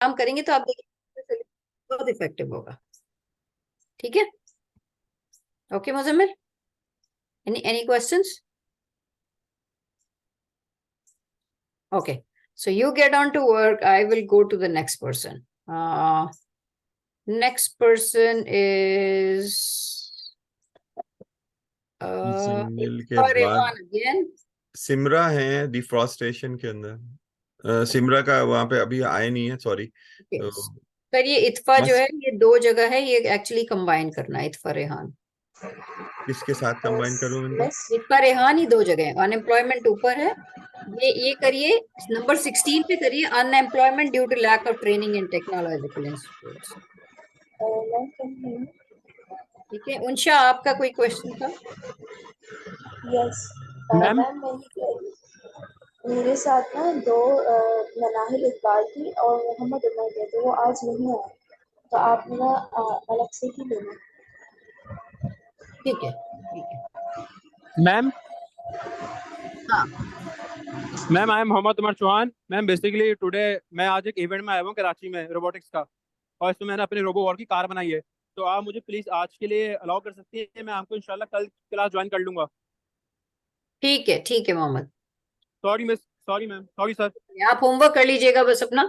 काम करेंगे तो आप देखिए बहुत इफेक्टिव होगा। ठीक है। Okay Muzammil, any questions? Okay, so you get on to work. I will go to the next person. Next person is Muzammil के for बाद Ivan again. सिमरा है डिफॉरेस्टेशन के अंदर। सिमरा का वहां पे अभी आए नहीं है, सॉरी। Okay. तो सर ये इत्फा जो बस है ये दो जगह है, ये एक्चुअली कंबाइन करना है इत्फा रेहान। किसके साथ कंबाइन करूं इनको? इत्फा रेहान ही दो जगह है, अनएम्प्लॉयमेंट ऊपर है। ये करिए, नंबर 16 पे करिए, unemployment due to lack of training in technological institutes. ठीक है उनशा, आपका कोई क्वेश्चन था? यस मैम मैम, मेरे साथ ना दो मनाहिल इकबाल थी और मोहम्मद उमर थे, तो वो आज नहीं आए, तो आप मेरा अलग से ही लेना। ठीक है ठीक है। मैम हाँ ma'am I am Mohammad Umar Chauhan. Ma'am basically today मैं आज एक इवेंट में आया हूँ कराची में रोबोटिक्स का, और इसमें मैंने अपने रोबो वॉर की कार बनाई है। तो आप मुझे प्लीज आज के लिए अलाउ कर सकती है? मैं आपको इंशाल्लाह कल क्लास ज्वाइन कर लूंगा। ठीक है Mohammed. Sorry miss, sorry ma'am, sorry sir. आप होमवर्क कर लीजिएगा बस अपना।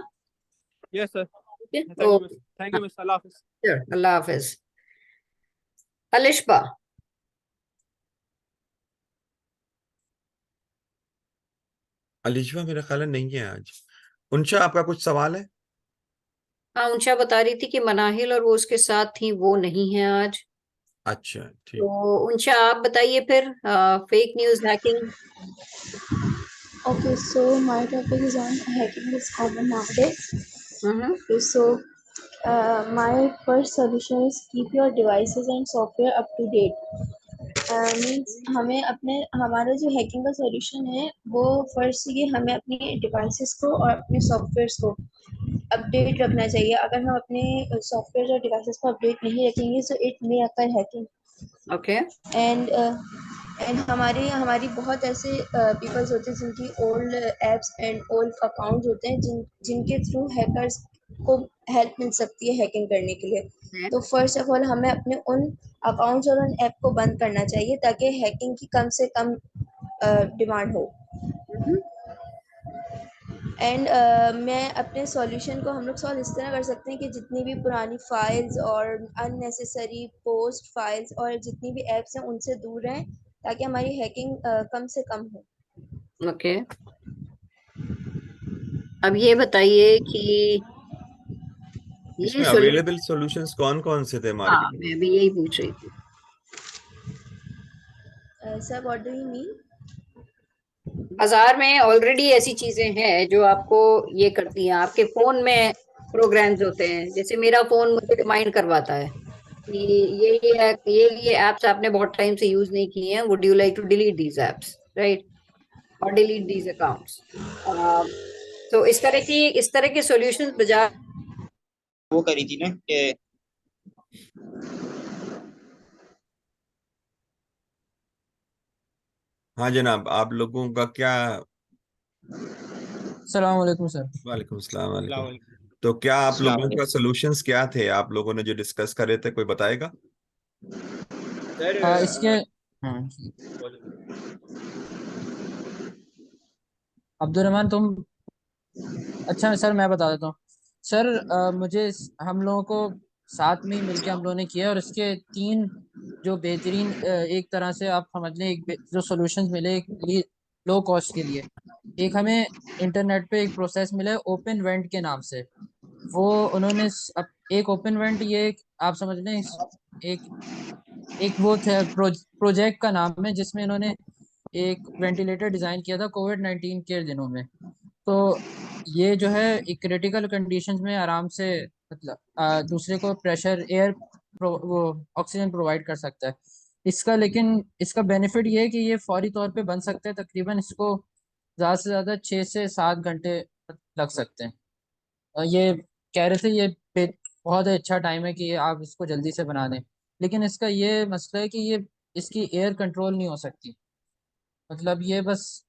Yes sir. ठीक है thank you miss, okay. Thank हाँ यू मिस, अल्लाह हाफिज। sure, अल्लाह हाफिज। अलिशबा। अलिशवा मेरा ख्याल है नहीं है आज। उनशा आपका कुछ सवाल है? हाँ उनशा बता रही थी कि मनाहिल और वो उसके साथ थी, वो नहीं है आज। अच्छा ठीक। तो उनशा आप बताइए फिर, fake news hacking. Okay, so my topic is on hacking is common nowadays. Hmm. Okay, so my first solution is keep your devices and software up to date. Means हमें अपने हमारा जो हैकिंग का सॉल्यूशन है वो first ये हमें अपनी डिवाइसेस को और अपने सॉफ्टवेयर्स को अपडेट रखना चाहिए। अगर हम अपने सॉफ्टवेयर और डिवाइसेस को अपडेट नहीं रखेंगे तो it may occur hacking. Okay. And हमारी हमारी बहुत ऐसे पीपल्स होते हैं जिनकी old apps and old account होते हैं जिनके थ्रू हैकर्स को हेल्प मिल सकती है हैकिंग करने के लिए। तो फर्स्ट ऑफ ऑल हमें अपने उन अकाउंट्स और उन ऐप को बंद करना चाहिए ताकि हैकिंग की कम से कम डिमांड हो। एंड मैं अपने सॉल्यूशन को हम लोग सॉल्व इस तरह कर सकते हैं कि जितनी भी पुरानी फाइल्स और अननेसेसरी पोस्ट फाइल्स और जितनी भी एप्स हैं उनसे दूर रहें ताकि हमारी हैकिंग कम से कम हो। ओके, अब ये बताइए कि ये इसमें सोल्यूशन। अवेलेबल सॉल्यूशंस कौन कौन से थे हाँ मार्केट में? मैं अभी यही पूछ रही थी। Sir what do you mean? बाजार में ऑलरेडी ऐसी चीजें हैं जो आपको ये करती हैं, आपके फोन में प्रोग्राम्स होते हैं, जैसे मेरा फोन मुझे रिमाइंड करवाता है कि ये एप्स आपने बहुत टाइम से यूज नहीं किए हैं, would you like to delete these apps, right, और डिलीट दीज अकाउंट्स। तो इस तरह के सॉल्यूशंस बाजार वो करी थी ना कि हाँ जनाब, आप लोगों का क्या? सलाम वालेकुम सर। वालेकुम सलाम। वालेकुम। अस्सलाम तो क्या आप अस्सलाम लोगों का वालेकुम। सॉल्यूशंस क्या थे, आप लोगों ने जो डिस्कस करे थे, कोई बताएगा? इसके हाँ जी। अब्दुलरहमान तुम, अच्छा सर मैं बता देता हूँ। सर मुझे हम लोगों को साथ में ही मिलके हम लोगों ने किया, और इसके तीन जो बेहतरीन एक तरह से आप समझ लें जो सॉल्यूशंस मिले एक लो कॉस्ट के लिए। एक हमें इंटरनेट पे एक प्रोसेस मिला है ओपन वेंट के नाम से। वो उन्होंने एक ओपन वेंट, ये आप समझ लें एक एक वो थे प्रोजेक्ट का नाम है जिसमें इन्होंने एक वेंटिलेटर डिजाइन किया था कोविड-19 के दिनों में। तो ये जो है एक क्रिटिकल कंडीशंस में आराम से मतलब दूसरे को प्रेशर एयर वो ऑक्सीजन प्रोवाइड कर सकता है। इसका लेकिन इसका बेनिफिट ये है कि ये फौरी तौर पे बन सकता है, तकरीबन इसको ज़्यादा से ज़्यादा 6 से 7 घंटे लग सकते हैं। और ये कह रहे थे ये बहुत अच्छा टाइम है कि आप इसको जल्दी से बना दें, लेकिन इसका ये मसला है कि ये इसकी एयर कंट्रोल नहीं हो सकती। मतलब ये बस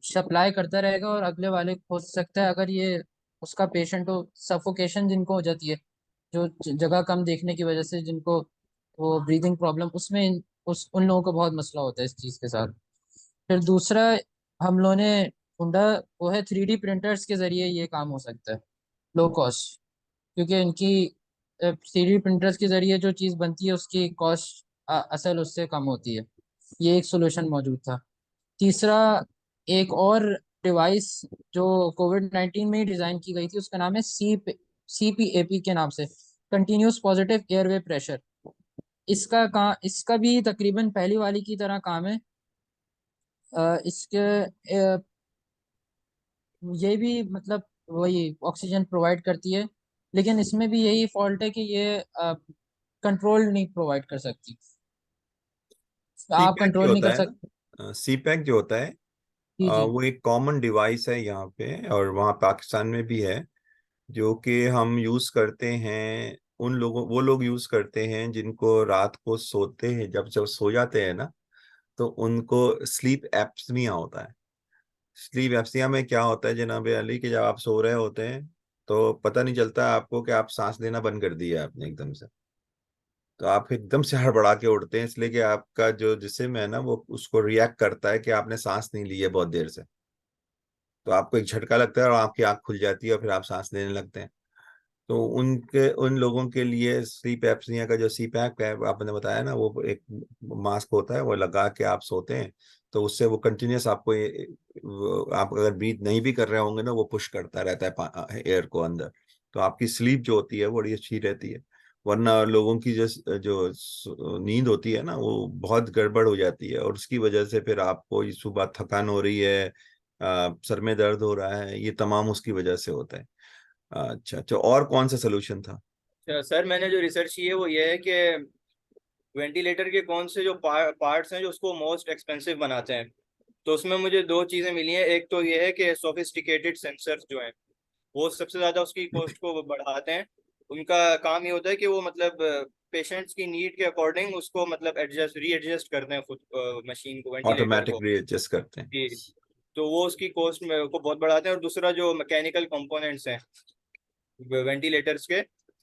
सप्लाई करता रहेगा और अगले वाले को हो सकता है अगर ये उसका पेशेंट हो, सफोकेशन जिनको हो जाती है, जो जगह कम देखने की वजह से जिनको वो ब्रीदिंग प्रॉब्लम, उसमें उस उन लोगों को बहुत मसला होता है इस चीज़ के साथ। फिर दूसरा हम लोगों ने ढूंढा वो है 3D प्रिंटर्स के जरिए ये काम हो सकता है, लो कॉस्ट, क्योंकि इनकी 3D प्रिंटर्स के जरिए जो चीज़ बनती है उसकी कॉस्ट असल उससे कम होती है। ये एक सोल्यूशन मौजूद था। तीसरा, एक और डिवाइस जो कोविड-19 में ही डिज़ाइन की गई थी, उसका नाम है CPAP के नाम से, कंटिन्यूस पॉजिटिव एयरवे प्रेशर। इसका भी तकरीबन पहली वाली की तरह काम है। इसके ये भी मतलब वही ऑक्सीजन प्रोवाइड करती है, लेकिन इसमें भी यही फॉल्ट है कि ये कंट्रोल नहीं प्रोवाइड कर सकती, आप सीपैक जो कंट्रोल नहीं होता कर है सकते। ना, सीपैक जो होता है, जी जी। वो एक कॉमन डिवाइस है यहाँ पे और वहाँ पाकिस्तान में भी है, जो कि हम यूज करते हैं। वो लोग यूज करते हैं जिनको रात को सोते हैं, जब जब सो जाते हैं ना, तो उनको स्लीप एप्समिया होता है। स्लीप एप्सिया में क्या होता है जनाब अली, कि जब आप सो रहे होते हैं तो पता नहीं चलता आपको कि आप सांस लेना बंद कर दिया आपने एकदम से। तो आप एकदम से हड़बड़ा के उठते हैं, इसलिए कि आपका जो जिस्म है ना वो उसको रिएक्ट करता है कि आपने सांस नहीं ली है बहुत देर से। तो आपको एक झटका लगता है और आपकी आंख खुल जाती है और फिर आप सांस लेने लगते हैं। तो उन लोगों के लिए स्लीप एप्निया का जो सीपैप है आपने बताया ना, वो एक मास्क होता है, वो लगा के आप सोते हैं, तो उससे वो कंटिन्यूस आपको आप अगर ब्रीथ नहीं भी कर रहे होंगे ना, वो पुश करता रहता है एयर को अंदर। तो आपकी स्लीप जो होती है वो बड़ी अच्छी रहती है। वरना लोगों की जो जो नींद होती है ना, वो बहुत गड़बड़ हो जाती है, और उसकी वजह से फिर आपको ये सुबह थकान हो रही है, सर में दर्द हो रहा है, ये तमाम उसकी वजह से होता है। अच्छा अच्छा, और कौन सा सोल्यूशन था? अच्छा सर, मैंने जो रिसर्च की है वो ये है कि वेंटिलेटर के कौन से जो पार्ट्स हैं जो उसको मोस्ट एक्सपेंसिव बनाते हैं। तो उसमें मुझे दो चीज़ें मिली हैं। एक तो ये है कि सोफिस्टिकेटेड सेंसर्स जो हैं वो सबसे ज़्यादा उसकी कॉस्ट को बढ़ाते हैं। उनका काम ये होता है कि वो मतलब पेशेंट्स की नीड के अकॉर्डिंग उसको मतलब रीएडजस्ट करते हैं खुद मशीन को, वेंटिलेटर ऑटोमेटिक को। रीएडजस्ट करते हैं। जी। तो वो उसकी कॉस्ट में को बहुत बढ़ाते हैं। और दूसरा जो मैकेनिकल कंपोनेंट्स हैं वेंटिलेटर्स के,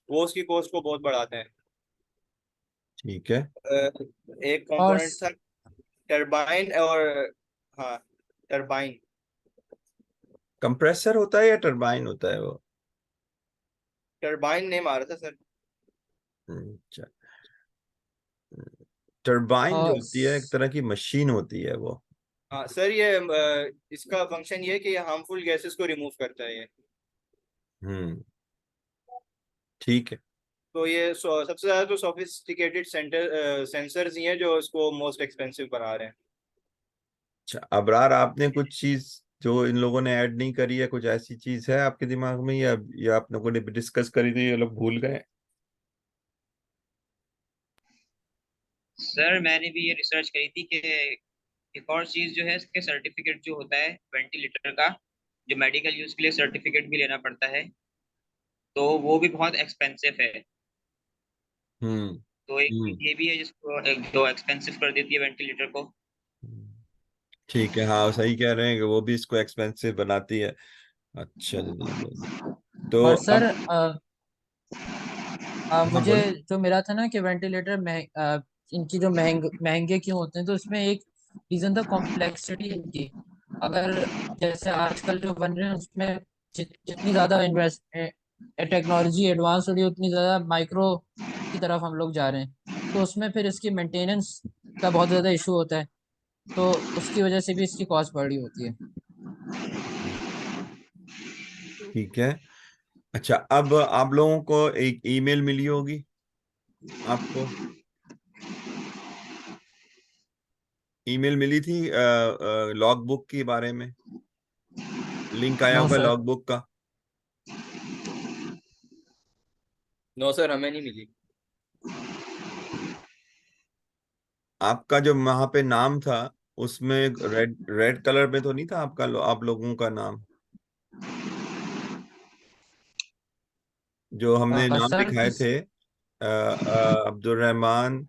वो उसकी कॉस्ट को बहुत बढ़ाते हैं। ठीक है। एक और कंपोनेंट था टरबाइन, और हाँ, टरबाइन। कंप्रेसर होता है या टरबाइन होता है वो? टरबाइन नेम आ रहा था सर। अच्छा, टरबाइन जो और होती है एक तरह की मशीन होती है वो। हाँ सर, ये इसका फंक्शन ये है कि ये हार्मफुल गैसेस को रिमूव करता है ये। हम्म। ठीक है। तो ये सबसे ज्यादा तो सोफिस्टिकेटेड सेंसर्स ही हैं जो इसको मोस्ट एक्सपेंसिव बना रहे हैं। अच्छा अबरार, आपने कुछ चीज जो इन लोगों ने ऐड नहीं करी है, कुछ ऐसी चीज है आपके दिमाग में, या आप लोगों ने डिस्कस करी थी ये लोग भूल गए? सर मैंने भी ये रिसर्च करी थी कि एक और चीज जो है, इसके सर्टिफिकेट जो होता है वेंटिलेटर का, जो मेडिकल यूज के लिए सर्टिफिकेट भी लेना पड़ता है, तो वो भी बहुत एक्सपेंसिव है। हम्म। तो एक हम्म। ये भी है जिसको जो एक्सपेंसिव कर देती है वेंटिलेटर को। ठीक है, हाँ सही कह रहे हैं कि वो भी इसको एक्सपेंसिव बनाती है। अच्छा जनाब, तो और सर अब हाँ मुझे बोले। जो मिला था ना कि वेंटिलेटर इनकी जो महंगे क्यों होते हैं, तो इसमें एक रीजन था कॉम्प्लेक्सिटी इनकी। अगर जैसे आजकल जो बन रहे हैं उसमें जितनी ज्यादा इन्वेस्ट टेक्नोलॉजी एडवांस हो रही है, उतनी ज्यादा माइक्रो की तरफ हम लोग जा रहे हैं, तो उसमें फिर इसकी मेंटेनेंस का बहुत ज्यादा इशू होता है, तो उसकी वजह से भी इसकी कॉस्ट बढ़ रही होती है। ठीक है। अच्छा, अब आप लोगों को एक ईमेल मिली होगी आपको, ईमेल मिली थी लॉग बुक के बारे में, लिंक आया नो होगा सर। लॉग बुक का। नो सर, हमें नहीं मिली। आपका जो वहां पे नाम था, उसमें रेड रेड कलर में तो नहीं था आपका, आप लोगों का नाम, जो हमने नाम सर लिखाए किस थे, अब्दुल रहमान।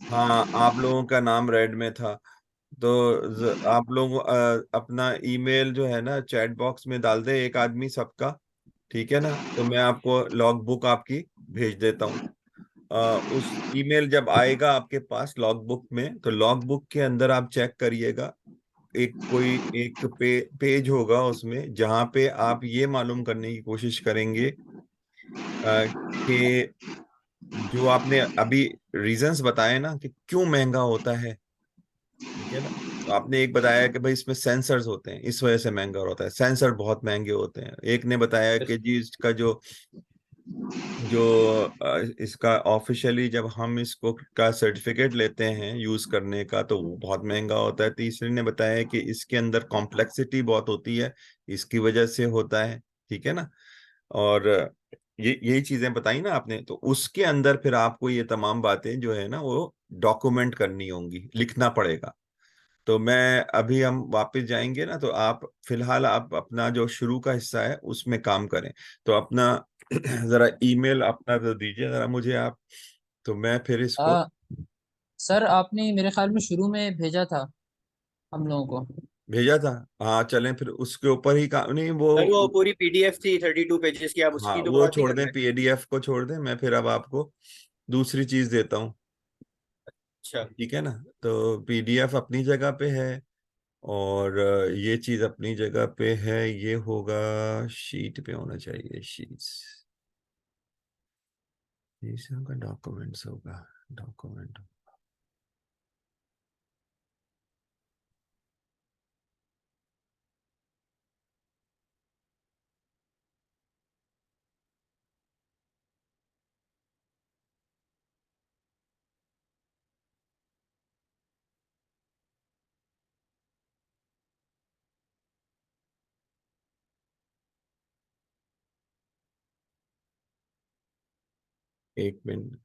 हाँ, आप लोगों का नाम रेड में था। तो आप लोग अपना ईमेल जो है ना चैट बॉक्स में डाल दे, एक आदमी सबका, ठीक है ना? तो मैं आपको लॉग बुक आपकी भेज देता हूँ। उस ईमेल जब आएगा आपके पास लॉग बुक में, तो लॉग बुक के अंदर आप चेक करिएगा, एक पेज होगा उसमें, जहां पे आप ये मालूम करने की कोशिश करेंगे कि जो आपने अभी रीजंस बताए ना कि क्यों महंगा होता है, ठीक है ना? तो आपने एक बताया कि भाई इसमें सेंसर्स होते हैं, इस वजह से महंगा होता है, सेंसर बहुत महंगे होते हैं। एक ने बताया कि जी इसका जो जो इसका ऑफिशियली जब हम इसको का सर्टिफिकेट लेते हैं यूज करने का, तो वो बहुत महंगा होता है। तीसरे ने बताया कि इसके अंदर कॉम्प्लेक्सिटी बहुत होती है, इसकी वजह से होता है, ठीक है ना? और ये यही चीजें बताई ना आपने, तो उसके अंदर फिर आपको ये तमाम बातें जो है ना वो डॉक्यूमेंट करनी होंगी, लिखना पड़ेगा। तो मैं अभी हम वापस जाएंगे ना, तो आप फिलहाल आप अपना जो शुरू का हिस्सा है उसमें काम करें। तो अपना जरा ईमेल अपना तो दीजिए जरा मुझे आप, तो मैं फिर इसको आ, सर आपने मेरे ख्याल में शुरू में भेजा था हम लोगों को। भेजा था। हाँ चलें फिर उसके ऊपर ही काम, नहीं वो, सर वो पूरी पीडीएफ थी 32 पेजेस की, आप हाँ उसकी तो वो बात नहीं छोड़ कर दें, रहे? पीडीएफ को छोड़ दें, मैं फिर अब आपको दूसरी चीज देता हूँ, अच्छा। ठीक है ना? तो पीडीएफ अपनी जगह पे है, और ये चीज अपनी जगह पे है, ये होगा शीट पे होना चाहिए, शीट्स, ये का डॉक्यूमेंट्स होगा, डॉक्यूमेंट। एक मिनट।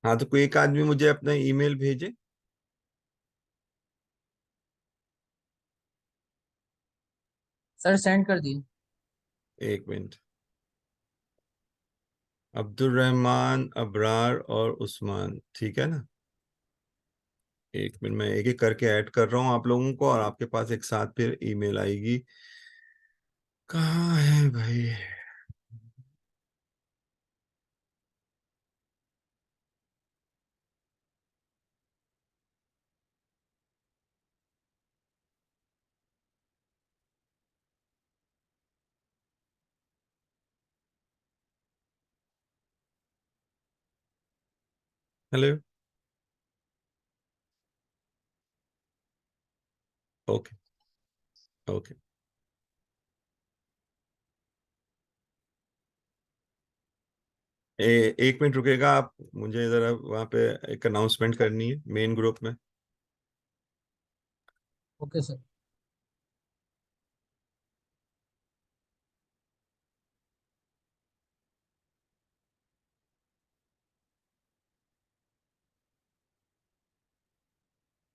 हाँ तो कोई एक आदमी मुझे अपना ईमेल भेजे। सर सेंड कर दिए। एक मिनट। अब्दुल रहमान, अबरार और उस्मान, ठीक है ना? एक मिनट, मैं एक एक करके ऐड कर रहा हूँ आप लोगों को, और आपके पास एक साथ फिर ईमेल आएगी। कहाँ है भाई? हेलो। ओके। ओके। एक मिनट रुकेगा आप, मुझे जरा वहाँ पे एक अनाउंसमेंट करनी है मेन ग्रुप में। Okay sir.